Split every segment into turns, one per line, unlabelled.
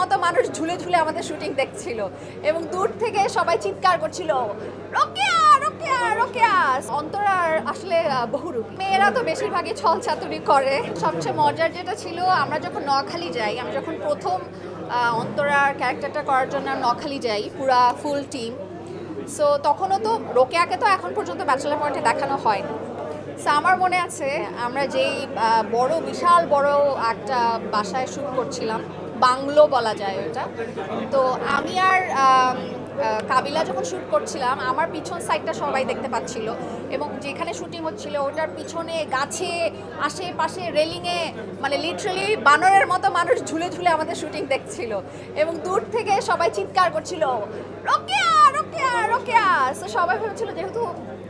মতো মানুষ ঝুলে ঝুলে আমাদের শুটিং দেখছিল এবং দূর থেকে সবাই চিৎকার করছিল, রোকেয়া রোকেয়া রোকেয়া। অন্তরার আসলে বহুরূপী। মেয়েরা তো বেশিরভাগই ছল চাতুরি করে। সবচেয়ে মজার যেটা ছিল, আমরা যখন নোয়াখালী যাই, আমি যখন প্রথম অন্তরার ক্যারেক্টারটা করার জন্য নোয়াখালী যাই, পুরা ফুল টিম। সো তখনও তো রোকেয়াকে তো এখন পর্যন্ত ব্যাচেলর পয়েন্টে দেখানো হয়নি। সো আমার মনে আছে আমরা যেই বিশাল বড় একটা বাসায় শ্যুট করছিলাম, বাংলো বলা যায় ওটা। তো আমি আর কাবিলা যখন শ্যুট করছিলাম, আমার পিছন সাইডটা সবাই দেখতে পাচ্ছিল এবং যেখানে শুটিং হচ্ছিল ওটার পিছনে গাছে আশেপাশে রেলিংয়ে মানে লিটারালি বানরের মতো মানুষ ঝুলে ঝুলে আমাদের শুটিং দেখছিল এবং দূর থেকে সবাই চিৎকার করছিল, রোকেয়া রোকেয়া রোকেয়া। সো সবাই ভেবেছিল যেহেতু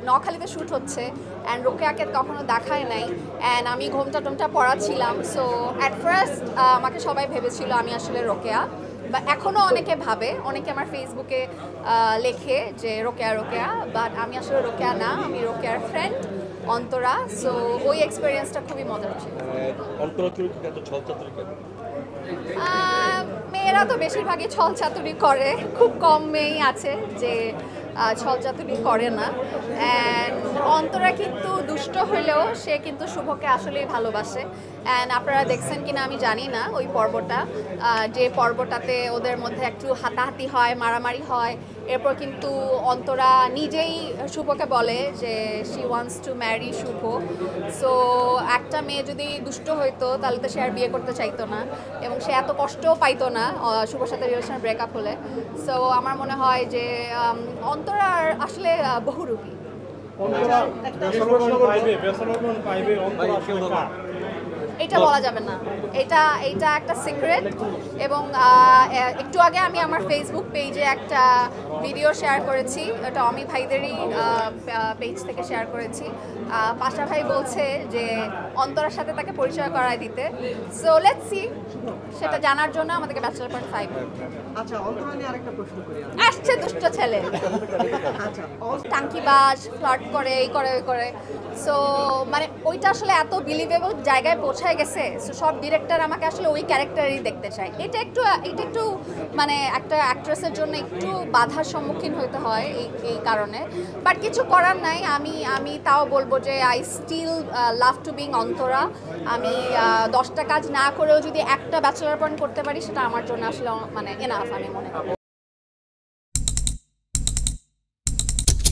নোয়াখালীতে শ্যুট হচ্ছে অ্যান্ড রোকেয়াকে কখনো দেখায় নাই অ্যান্ড আমি ঘোমটা টোমটা পড়াচ্ছিলাম। সো অ্যাট ফার্স্ট আমাকে সবাই ভেবেছিল আমি আসলে রোকেয়া, বা এখনও অনেকে ভাবে, অনেকে আমার ফেসবুকে লেখে যে রোকেয়া রোকেয়া, বাট আমি আসলে রোকেয়া না, আমি রোকেয়ার ফ্রেন্ড অন্তরা। সো ওই এক্সপিরিয়েন্সটা খুবই মজার ছিল। মেয়েরা তো বেশিরভাগই ছল চাতুরি করে, খুব কম মেয়েই আছে যে ছল চাতুরি করে না। অ্যান্ড অন্তরা কিন্তু দুষ্ট হলেও সে কিন্তু শুভকে আসলেই ভালোবাসে। অ্যান্ড আপনারা দেখছেন কিনা আমি জানি না ওই পর্বটা, যে পর্বটাতে ওদের মধ্যে একটু হাতাহাতি হয়, মারামারি হয়। এরপর কিন্তু অন্তরা নিজেই শুভকে বলে যে she wants to marry Shubho. So একটা মেয়ে যদি দুষ্ট হইতো তাহলে তো সে আর বিয়ে করতে চাইতো না এবং সে এত কষ্টও পাইতো না শুভর সাথে রিলেশন ব্রেকআপ হলে। সো আমার মনে হয় যে অন্তরার আসলে বহুরূপী। এটা বলা যাবে না, এটা একটা সিক্রেট। এবং একটু আগে আমি আমার ফেসবুক পেজে একটা ভিডিও শেয়ার করেছি, এটা অমি ভাইদেরই পেজ থেকে শেয়ার করেছি। পাশা ভাই বলছে যে অন্তরার সাথে তাকে পরিচয় করায় দিতে। সো লেটস সি, সেটা জানার জন্য আমাদেরকে ব্যাচেলর পয়েন্ট 5
আচ্ছা, অন্তরা নিয়ে আরেকটা প্রশ্ন করি।
আসছে দুষ্ট ছেলে, টাঙ্কিবাজ, ফ্লার্ট করে, এই করে ওই করে। সো মানে ওইটা আসলে এত বিলিভেবল জায়গায় পৌঁছায় গেছে। সো সব ডিরেক্টর আমাকে আসলে ওই ক্যারেক্টারই দেখতে চায়। এটা একটু মানে একটা অ্যাক্ট্রেসের জন্য একটু বাধার সম্মুখীন হতে হয় এই কারণে, বাট কিছু করার নাই। আমি তাও বলবো যে I still love to being Antara. আমি 10টা কাজ না করেও যদি একটা ব্যাচেলর পয়েন্ট করতে পারি সেটা আমার জন্য আসলে মানে এনাফ আমি মনে করি।